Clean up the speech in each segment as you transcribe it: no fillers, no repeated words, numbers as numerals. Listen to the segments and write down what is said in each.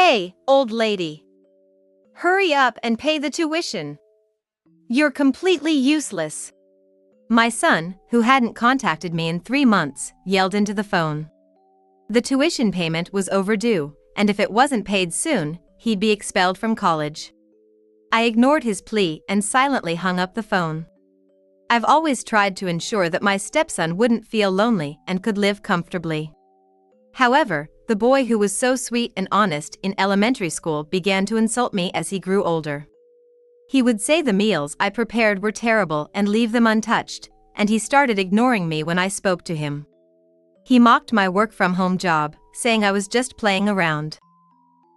Hey, old lady. Hurry up and pay the tuition. You're completely useless. My son, who hadn't contacted me in 3 months, yelled into the phone. The tuition payment was overdue, and if it wasn't paid soon, he'd be expelled from college. I ignored his plea and silently hung up the phone. I've always tried to ensure that my stepson wouldn't feel lonely and could live comfortably. However, the boy who was so sweet and honest in elementary school began to insult me as he grew older. He would say the meals I prepared were terrible and leave them untouched, and he started ignoring me when I spoke to him. He mocked my work-from-home job, saying I was just playing around.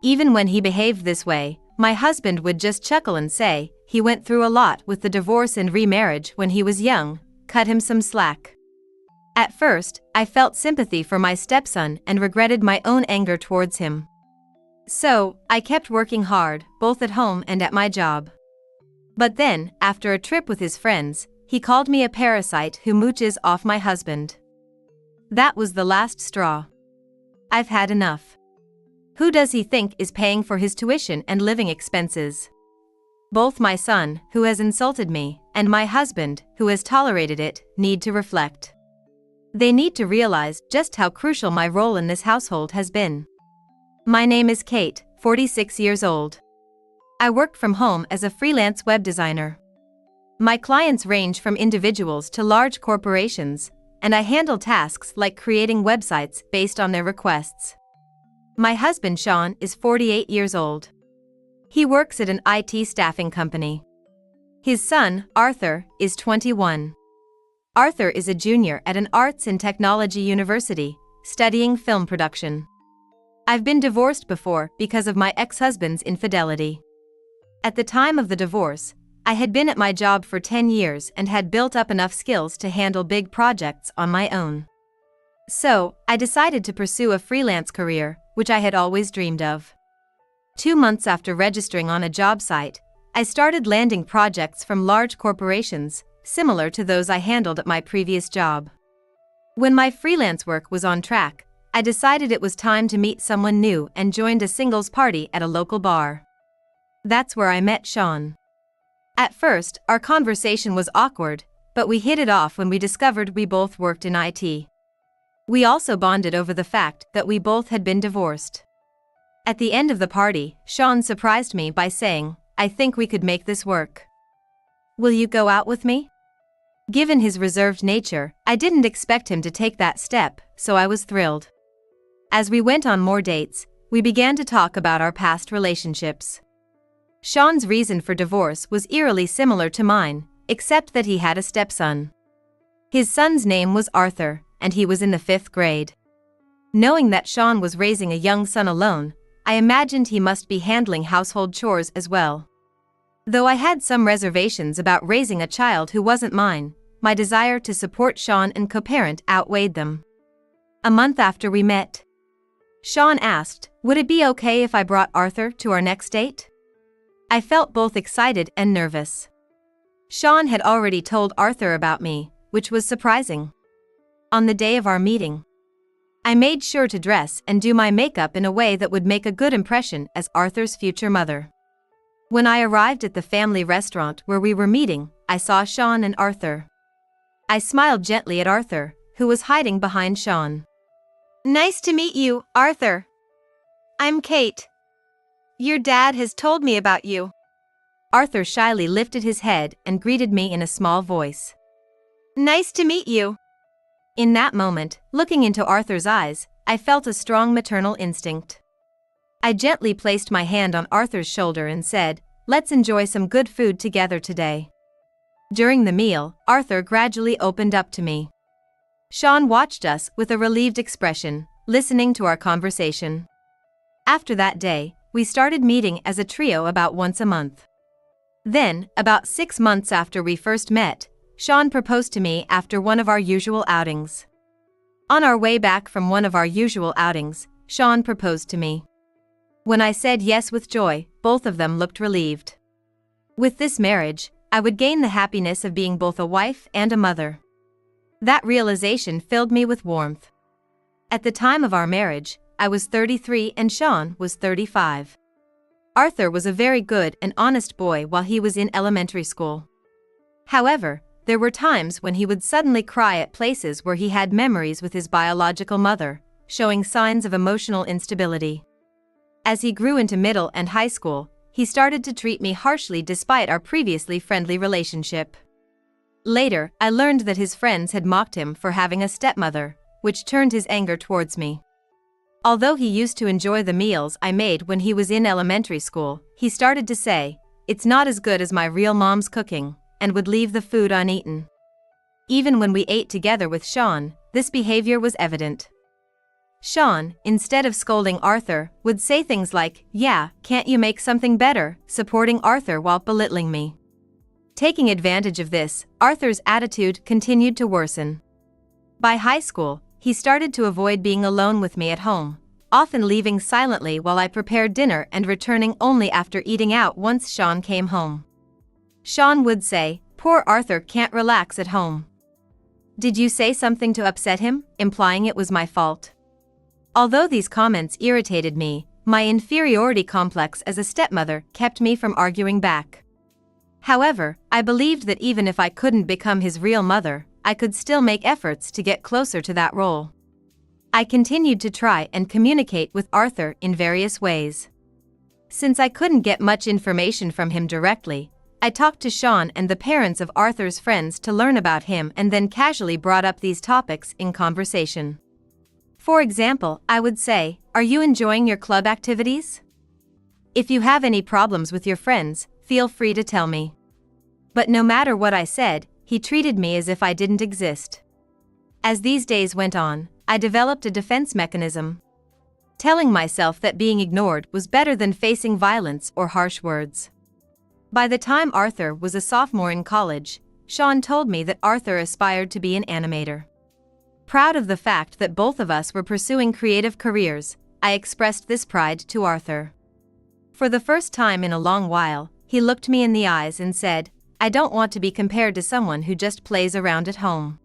Even when he behaved this way, my husband would just chuckle and say, he went through a lot with the divorce and remarriage when he was young, cut him some slack. At first, I felt sympathy for my stepson and regretted my own anger towards him. So, I kept working hard, both at home and at my job. But then, after a trip with his friends, he called me a parasite who mooches off my husband. That was the last straw. I've had enough. Who does he think is paying for his tuition and living expenses? Both my son, who has insulted me, and my husband, who has tolerated it, need to reflect. They need to realize just how crucial my role in this household has been. My name is Kate, 46 years old. I work from home as a freelance web designer. My clients range from individuals to large corporations, and I handle tasks like creating websites based on their requests. My husband Sean is 48 years old. He works at an IT staffing company. His son, Arthur, is 21. Arthur is a junior at an arts and technology university, studying film production. I've been divorced before because of my ex-husband's infidelity. At the time of the divorce, I had been at my job for 10 years and had built up enough skills to handle big projects on my own. So, I decided to pursue a freelance career, which I had always dreamed of. 2 months after registering on a job site, I started landing projects from large corporations, similar to those I handled at my previous job. When my freelance work was on track, I decided it was time to meet someone new and joined a singles party at a local bar. That's where I met Sean. At first, our conversation was awkward, but we hit it off when we discovered we both worked in IT. We also bonded over the fact that we both had been divorced. At the end of the party, Sean surprised me by saying, "I think we could make this work. Will you go out with me?" Given his reserved nature, I didn't expect him to take that step, so I was thrilled. As we went on more dates, we began to talk about our past relationships. Sean's reason for divorce was eerily similar to mine, except that he had a stepson. His son's name was Arthur, and he was in the 5th grade. Knowing that Sean was raising a young son alone, I imagined he must be handling household chores as well. Though I had some reservations about raising a child who wasn't mine, my desire to support Sean and co-parent outweighed them. A month after we met, Sean asked, would it be okay if I brought Arthur to our next date? I felt both excited and nervous. Sean had already told Arthur about me, which was surprising. On the day of our meeting, I made sure to dress and do my makeup in a way that would make a good impression as Arthur's future mother. When I arrived at the family restaurant where we were meeting, I saw Sean and Arthur. I smiled gently at Arthur, who was hiding behind Sean. "Nice to meet you, Arthur. I'm Kate. Your dad has told me about you." Arthur shyly lifted his head and greeted me in a small voice. "Nice to meet you." In that moment, looking into Arthur's eyes, I felt a strong maternal instinct. I gently placed my hand on Arthur's shoulder and said, "Let's enjoy some good food together today." During the meal, Arthur gradually opened up to me. Sean watched us with a relieved expression, listening to our conversation. After that day, we started meeting as a trio about once a month. Then, about 6 months after we first met, Sean proposed to me after one of our usual outings. On our way back from one of our usual outings, Sean proposed to me. When I said yes with joy, both of them looked relieved. With this marriage, I would gain the happiness of being both a wife and a mother. That realization filled me with warmth. At the time of our marriage, I was 33 and Sean was 35. Arthur was a very good and honest boy while he was in elementary school. However, there were times when he would suddenly cry at places where he had memories with his biological mother, showing signs of emotional instability. As he grew into middle and high school, he started to treat me harshly despite our previously friendly relationship. Later, I learned that his friends had mocked him for having a stepmother, which turned his anger towards me. Although he used to enjoy the meals I made when he was in elementary school, he started to say, "It's not as good as my real mom's cooking," and would leave the food uneaten. Even when we ate together with Sean, this behavior was evident. Sean, instead of scolding Arthur, would say things like, "Yeah, can't you make something better?" supporting Arthur while belittling me. Taking advantage of this, Arthur's attitude continued to worsen. By high school, he started to avoid being alone with me at home, often leaving silently while I prepared dinner and returning only after eating out once Sean came home. Sean would say, "Poor Arthur can't relax at home. Did you say something to upset him?" implying it was my fault. Although these comments irritated me, my inferiority complex as a stepmother kept me from arguing back. However, I believed that even if I couldn't become his real mother, I could still make efforts to get closer to that role. I continued to try and communicate with Arthur in various ways. Since I couldn't get much information from him directly, I talked to Sean and the parents of Arthur's friends to learn about him and then casually brought up these topics in conversation. For example, I would say, "Are you enjoying your club activities? If you have any problems with your friends, feel free to tell me." But no matter what I said, he treated me as if I didn't exist. As these days went on, I developed a defense mechanism, telling myself that being ignored was better than facing violence or harsh words. By the time Arthur was a sophomore in college, Sean told me that Arthur aspired to be an animator. Proud of the fact that both of us were pursuing creative careers, I expressed this pride to Arthur. For the first time in a long while, he looked me in the eyes and said, "I don't want to be compared to someone who just plays around at home.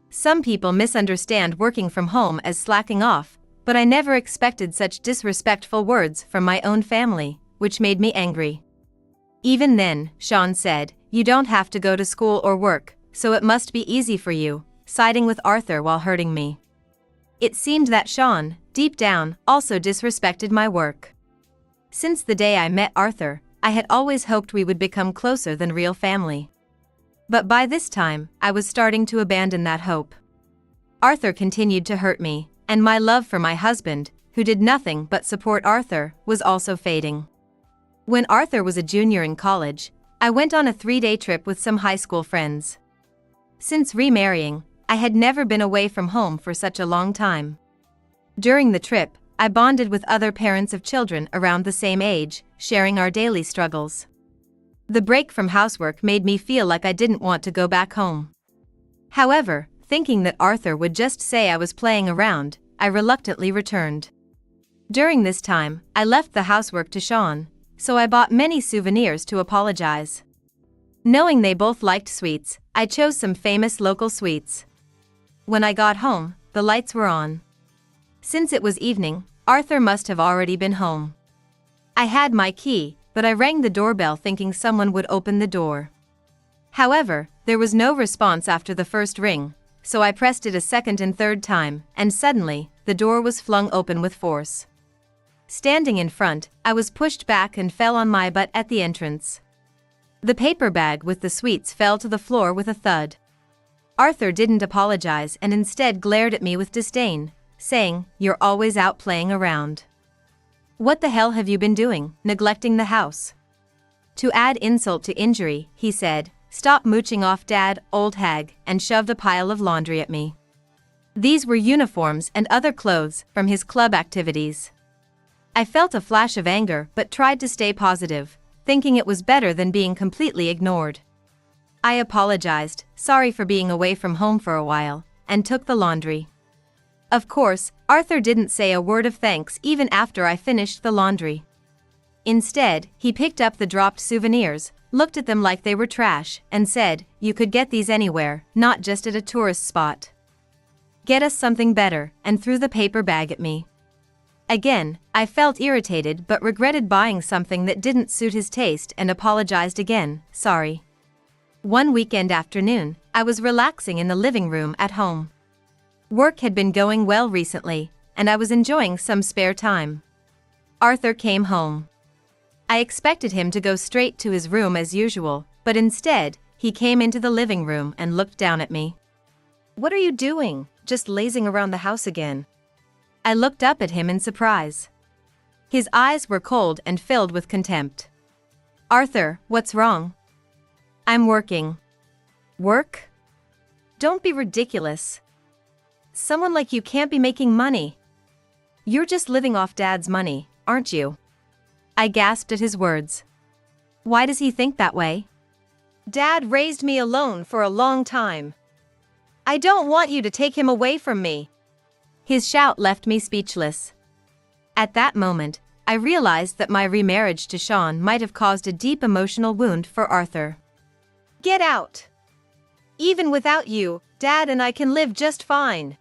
Some people misunderstand working from home as slacking off, but I never expected such disrespectful words from my own family, which made me angry." Even then, Sean said, "You don't have to go to school or work, so it must be easy for you," siding with Arthur while hurting me. It seemed that Sean, deep down, also disrespected my work. Since the day I met Arthur, I had always hoped we would become closer than real family. But by this time, I was starting to abandon that hope. Arthur continued to hurt me, and my love for my husband, who did nothing but support Arthur, was also fading. When Arthur was a junior in college, I went on a 3-day trip with some high school friends. Since remarrying, I had never been away from home for such a long time. During the trip, I bonded with other parents of children around the same age, sharing our daily struggles. The break from housework made me feel like I didn't want to go back home. However, thinking that Arthur would just say I was playing around, I reluctantly returned. During this time, I left the housework to Sean, so I bought many souvenirs to apologize. Knowing they both liked sweets, I chose some famous local sweets. When I got home, the lights were on. Since it was evening, Arthur must have already been home. I had my key, but I rang the doorbell thinking someone would open the door. However, there was no response after the first ring, so I pressed it a second and third time, and suddenly, the door was flung open with force. Standing in front, I was pushed back and fell on my butt at the entrance. The paper bag with the sweets fell to the floor with a thud. Arthur didn't apologize and instead glared at me with disdain, saying, "You're always out playing around. What the hell have you been doing, neglecting the house?" To add insult to injury, he said, "Stop mooching off Dad, old hag," and shoved a pile of laundry at me. These were uniforms and other clothes from his club activities. I felt a flash of anger but tried to stay positive, thinking it was better than being completely ignored. I apologized, sorry for being away from home for a while, and took the laundry. Of course, Arthur didn't say a word of thanks even after I finished the laundry. Instead, he picked up the dropped souvenirs, looked at them like they were trash, and said, "You could get these anywhere, not just at a tourist spot. Get us something better," and threw the paper bag at me. Again, I felt irritated but regretted buying something that didn't suit his taste and apologized again, sorry. One weekend afternoon, I was relaxing in the living room at home. Work had been going well recently, and I was enjoying some spare time. Arthur came home. I expected him to go straight to his room as usual, but instead, he came into the living room and looked down at me. "What are you doing? Just lazing around the house again?" I looked up at him in surprise. His eyes were cold and filled with contempt. "Arthur, what's wrong?" "I'm working." "Work? Don't be ridiculous. Someone like you can't be making money. You're just living off Dad's money, aren't you?" I gasped at his words. "Why does he think that way?" "Dad raised me alone for a long time. I don't want you to take him away from me." His shout left me speechless. At that moment, I realized that my remarriage to Sean might have caused a deep emotional wound for Arthur. "Get out. Even without you, Dad and I can live just fine."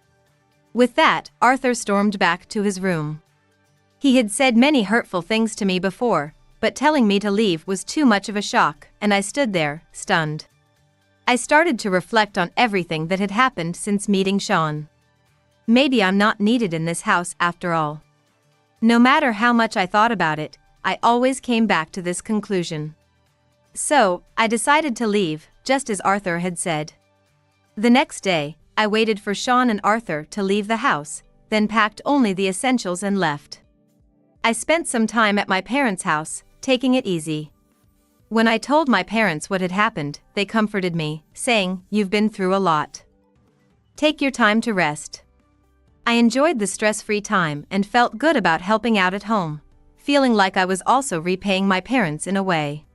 With that, Arthur stormed back to his room. He had said many hurtful things to me before, but telling me to leave was too much of a shock, and I stood there, stunned. I started to reflect on everything that had happened since meeting Sean. Maybe I'm not needed in this house after all. No matter how much I thought about it, I always came back to this conclusion. So, I decided to leave, just as Arthur had said. The next day, I waited for Sean and Arthur to leave the house, then packed only the essentials and left. I spent some time at my parents' house, taking it easy. When I told my parents what had happened, they comforted me, saying, "You've been through a lot. Take your time to rest." I enjoyed the stress-free time and felt good about helping out at home, feeling like I was also repaying my parents in a way.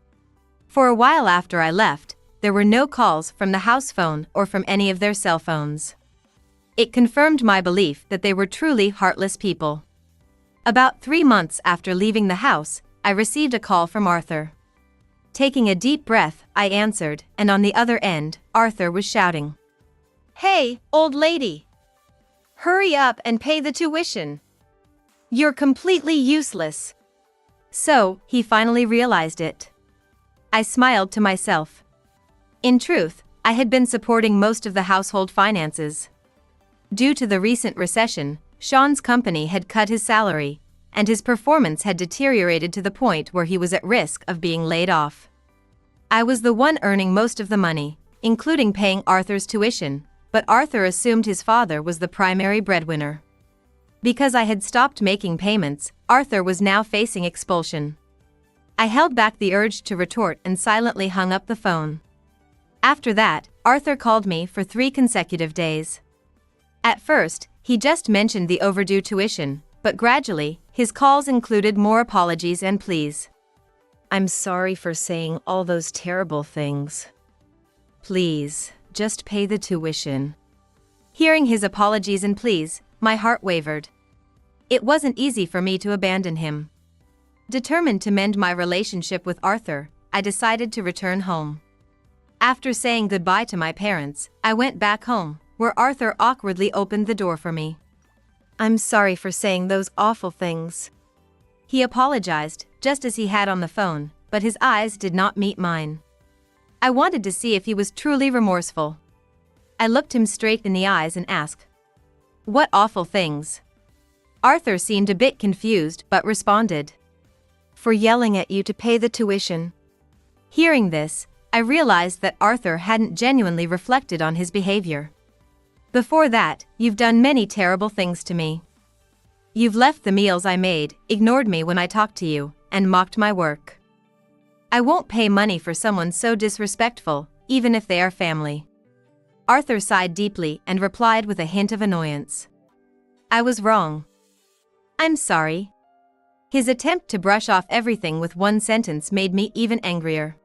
For a while after I left, there were no calls from the house phone or from any of their cell phones. It confirmed my belief that they were truly heartless people. About 3 months after leaving the house, I received a call from Arthur. Taking a deep breath, I answered, and on the other end, Arthur was shouting, "Hey, old lady! Hurry up and pay the tuition. You're completely useless." So, he finally realized it. I smiled to myself. In truth, I had been supporting most of the household finances. Due to the recent recession, Sean's company had cut his salary, and his performance had deteriorated to the point where he was at risk of being laid off. I was the one earning most of the money, including paying Arthur's tuition, but Arthur assumed his father was the primary breadwinner. Because I had stopped making payments, Arthur was now facing expulsion. I held back the urge to retort and silently hung up the phone. After that, Arthur called me for 3 consecutive days. At first, he just mentioned the overdue tuition, but gradually, his calls included more apologies and pleas. "I'm sorry for saying all those terrible things. Please, just pay the tuition." Hearing his apologies and pleas, my heart wavered. It wasn't easy for me to abandon him. Determined to mend my relationship with Arthur, I decided to return home. After saying goodbye to my parents, I went back home, where Arthur awkwardly opened the door for me. "I'm sorry for saying those awful things." He apologized, just as he had on the phone, but his eyes did not meet mine. I wanted to see if he was truly remorseful. I looked him straight in the eyes and asked, "What awful things?" Arthur seemed a bit confused but responded, "For yelling at you to pay the tuition." Hearing this, I realized that Arthur hadn't genuinely reflected on his behavior. "Before that, you've done many terrible things to me. You've left the meals I made, ignored me when I talked to you, and mocked my work. I won't pay money for someone so disrespectful, even if they are family." Arthur sighed deeply and replied with a hint of annoyance, "I was wrong. I'm sorry." His attempt to brush off everything with one sentence made me even angrier.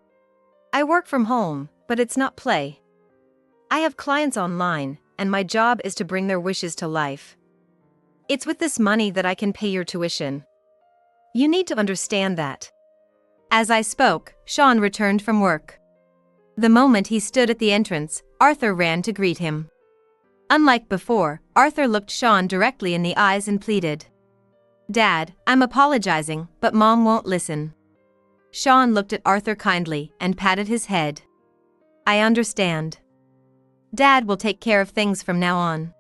"I work from home, but it's not play. I have clients online, and my job is to bring their wishes to life. It's with this money that I can pay your tuition. You need to understand that." As I spoke, Sean returned from work. The moment he stood at the entrance, Arthur ran to greet him. Unlike before, Arthur looked Sean directly in the eyes and pleaded, Dad, I'm apologizing, but Mom won't listen. Sean looked at Arthur kindly and patted his head. I understand. Dad will take care of things from now on.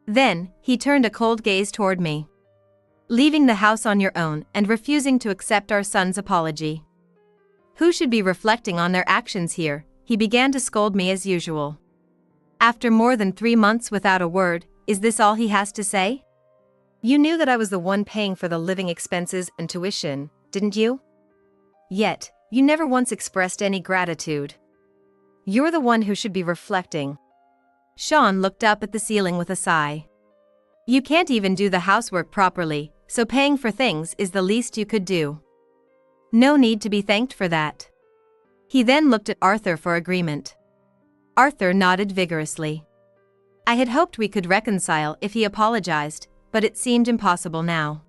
Then, he turned a cold gaze toward me. Leaving the house on your own and refusing to accept our son's apology. Who should be reflecting on their actions here? He began to scold me as usual. After more than 3 months without a word, is this all he has to say? You knew that I was the one paying for the living expenses and tuition, didn't you? Yet, you never once expressed any gratitude. You're the one who should be reflecting. Sean looked up at the ceiling with a sigh. You can't even do the housework properly, so paying for things is the least you could do. No need to be thanked for that. He then looked at Arthur for agreement. Arthur nodded vigorously. I had hoped we could reconcile if he apologized, but it seemed impossible now.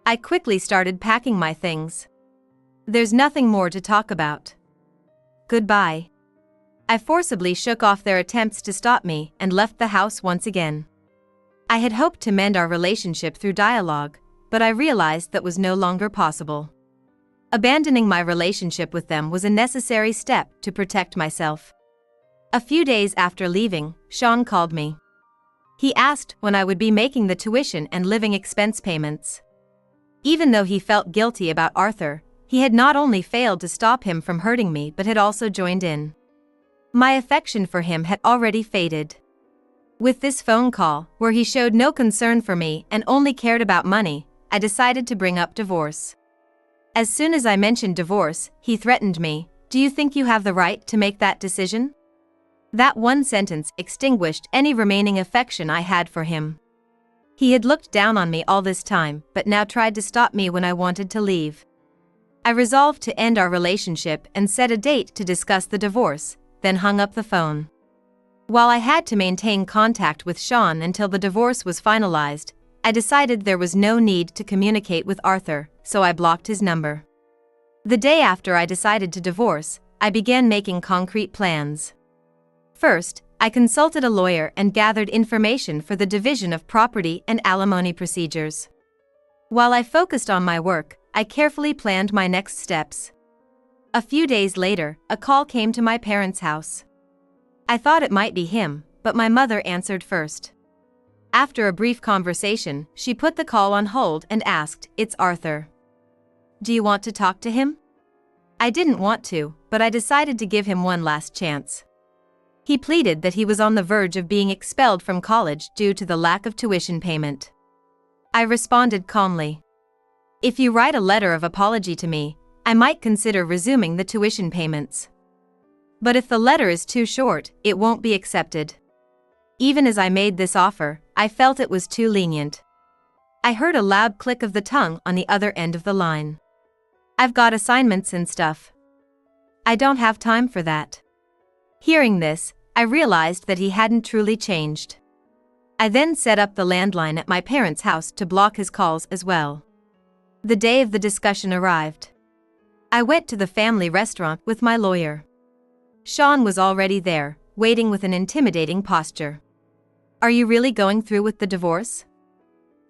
I quickly started packing my things. There's nothing more to talk about. Goodbye. I forcibly shook off their attempts to stop me and left the house once again. I had hoped to mend our relationship through dialogue, but I realized that was no longer possible. Abandoning my relationship with them was a necessary step to protect myself. A few days after leaving, Sean called me. He asked when I would be making the tuition and living expense payments. Even though he felt guilty about Arthur, he had not only failed to stop him from hurting me but had also joined in. My affection for him had already faded. With this phone call, where he showed no concern for me and only cared about money, I decided to bring up divorce. As soon as I mentioned divorce, he threatened me. Do you think you have the right to make that decision? That one sentence extinguished any remaining affection I had for him. He had looked down on me all this time, but now tried to stop me when I wanted to leave. I resolved to end our relationship and set a date to discuss the divorce, then hung up the phone. While I had to maintain contact with Sean until the divorce was finalized, I decided there was no need to communicate with Arthur, so I blocked his number. The day after I decided to divorce, I began making concrete plans. First, I consulted a lawyer and gathered information for the division of property and alimony procedures. While I focused on my work, I carefully planned my next steps. A few days later, a call came to my parents' house. I thought it might be him, but my mother answered first. After a brief conversation, she put the call on hold and asked, "It's Arthur. Do you want to talk to him?" I didn't want to, but I decided to give him one last chance. He pleaded that he was on the verge of being expelled from college due to the lack of tuition payment. I responded calmly. If you write a letter of apology to me, I might consider resuming the tuition payments. But if the letter is too short, it won't be accepted. Even as I made this offer, I felt it was too lenient. I heard a loud click of the tongue on the other end of the line. I've got assignments and stuff. I don't have time for that. Hearing this, I realized that he hadn't truly changed. I then set up the landline at my parents' house to block his calls as well. The day of the discussion arrived. I went to the family restaurant with my lawyer. Sean was already there, waiting with an intimidating posture. Are you really going through with the divorce?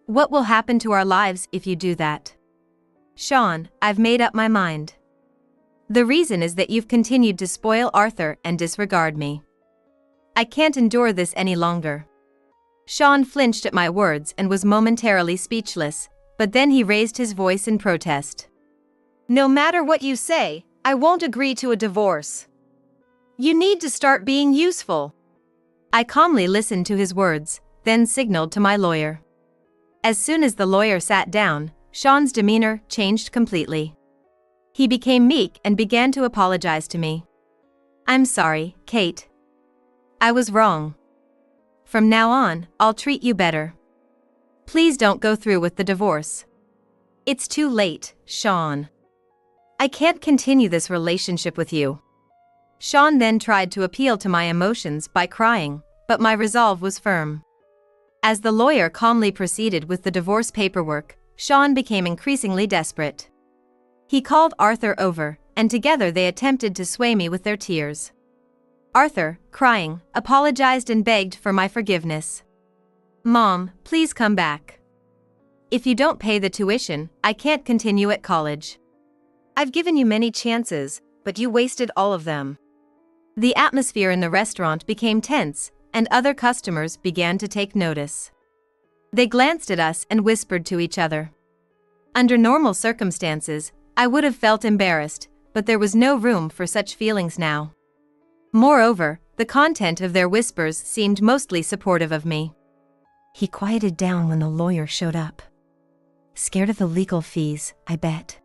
What will happen to our lives if you do that? Sean, I've made up my mind. The reason is that you've continued to spoil Arthur and disregard me. I can't endure this any longer. Sean flinched at my words and was momentarily speechless, but then he raised his voice in protest. No matter what you say, I won't agree to a divorce. You need to start being useful. I calmly listened to his words, then signaled to my lawyer. As soon as the lawyer sat down, Sean's demeanor changed completely. He became meek and began to apologize to me. I'm sorry, Kate. I was wrong. From now on, I'll treat you better. Please don't go through with the divorce. It's too late, Sean. I can't continue this relationship with you. Sean then tried to appeal to my emotions by crying, but my resolve was firm. As the lawyer calmly proceeded with the divorce paperwork, Sean became increasingly desperate. He called Arthur over, and together they attempted to sway me with their tears. Arthur, crying, apologized and begged for my forgiveness. Mom, please come back. If you don't pay the tuition, I can't continue at college. I've given you many chances, but you wasted all of them. The atmosphere in the restaurant became tense, and other customers began to take notice. They glanced at us and whispered to each other. Under normal circumstances, I would have felt embarrassed, but there was no room for such feelings now. Moreover, the content of their whispers seemed mostly supportive of me. He quieted down when the lawyer showed up. Scared of the legal fees, I bet.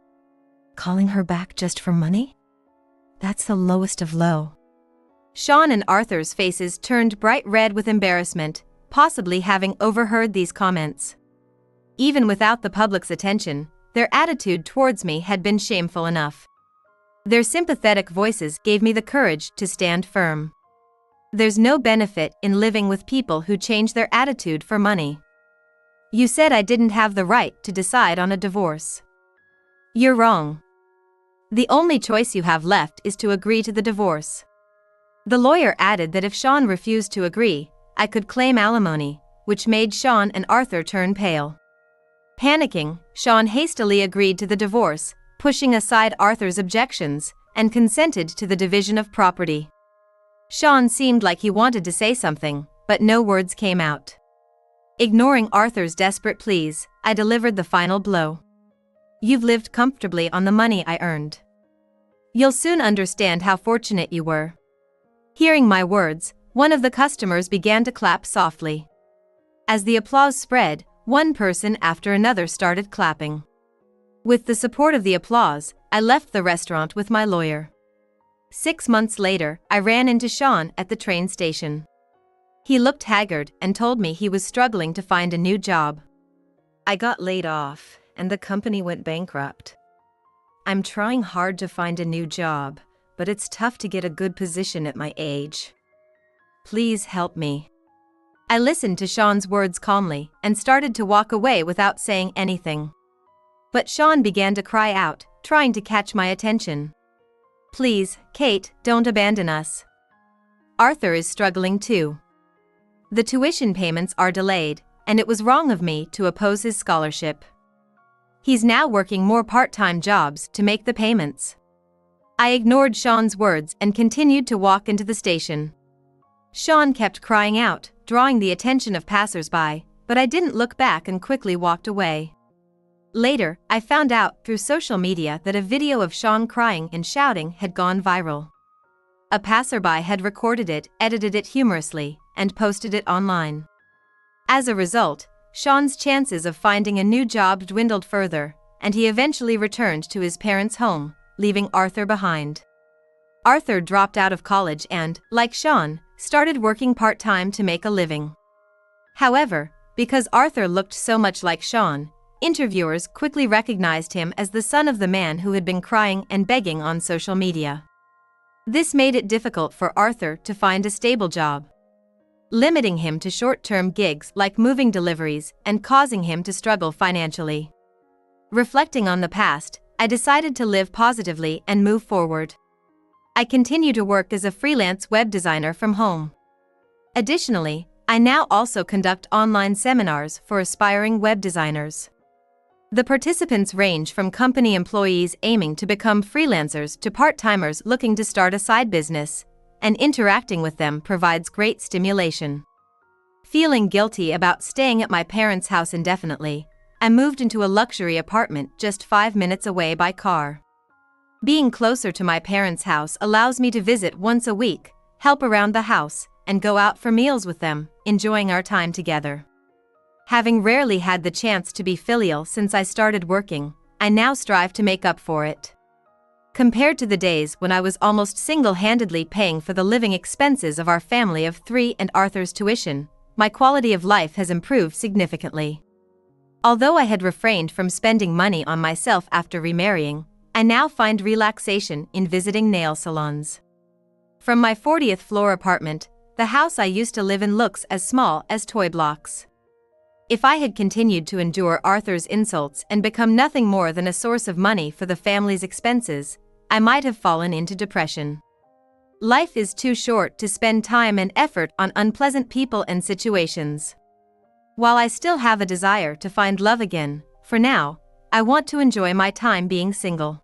Calling her back just for money? That's the lowest of low. Sean and Arthur's faces turned bright red with embarrassment, possibly having overheard these comments. Even without the public's attention, their attitude towards me had been shameful enough. Their sympathetic voices gave me the courage to stand firm. There's no benefit in living with people who change their attitude for money. You said I didn't have the right to decide on a divorce. You're wrong. The only choice you have left is to agree to the divorce. The lawyer added that if Sean refused to agree, I could claim alimony, which made Sean and Arthur turn pale. Panicking, Sean hastily agreed to the divorce, pushing aside Arthur's objections, and consented to the division of property. Sean seemed like he wanted to say something, but no words came out. Ignoring Arthur's desperate pleas, I delivered the final blow. You've lived comfortably on the money I earned. You'll soon understand how fortunate you were. Hearing my words, one of the customers began to clap softly. As the applause spread, one person after another started clapping. With the support of the applause, I left the restaurant with my lawyer. 6 months later, I ran into Sean at the train station. He looked haggard and told me he was struggling to find a new job. I got laid off, and the company went bankrupt. I'm trying hard to find a new job, but it's tough to get a good position at my age. Please help me. I listened to Sean's words calmly and started to walk away without saying anything. But Sean began to cry out, trying to catch my attention. Please, Kate, don't abandon us. Arthur is struggling too. The tuition payments are delayed, and it was wrong of me to oppose his scholarship. He's now working more part-time jobs to make the payments. I ignored Sean's words and continued to walk into the station. Sean kept crying out, drawing the attention of passers-by, but I didn't look back and quickly walked away. Later, I found out through social media that a video of Sean crying and shouting had gone viral. A passerby had recorded it, edited it humorously, and posted it online. As a result, Sean's chances of finding a new job dwindled further, and he eventually returned to his parents' home, leaving Arthur behind. Arthur dropped out of college and, like Sean, started working part-time to make a living. However, because Arthur looked so much like Sean, interviewers quickly recognized him as the son of the man who had been crying and begging on social media. This made it difficult for Arthur to find a stable job, limiting him to short-term gigs like moving deliveries and causing him to struggle financially. Reflecting on the past, I decided to live positively and move forward. I continue to work as a freelance web designer from home. Additionally, I now also conduct online seminars for aspiring web designers. The participants range from company employees aiming to become freelancers to part-timers looking to start a side business, and interacting with them provides great stimulation. Feeling guilty about staying at my parents' house indefinitely, I moved into a luxury apartment just 5 minutes away by car. Being closer to my parents' house allows me to visit once a week, help around the house, and go out for meals with them, enjoying our time together. Having rarely had the chance to be filial since I started working, I now strive to make up for it. Compared to the days when I was almost single-handedly paying for the living expenses of our family of 3 and Arthur's tuition, my quality of life has improved significantly. Although I had refrained from spending money on myself after remarrying, I now find relaxation in visiting nail salons. From my 40th floor apartment, the house I used to live in looks as small as toy blocks. If I had continued to endure Arthur's insults and become nothing more than a source of money for the family's expenses, I might have fallen into depression. Life is too short to spend time and effort on unpleasant people and situations. While I still have a desire to find love again, for now, I want to enjoy my time being single.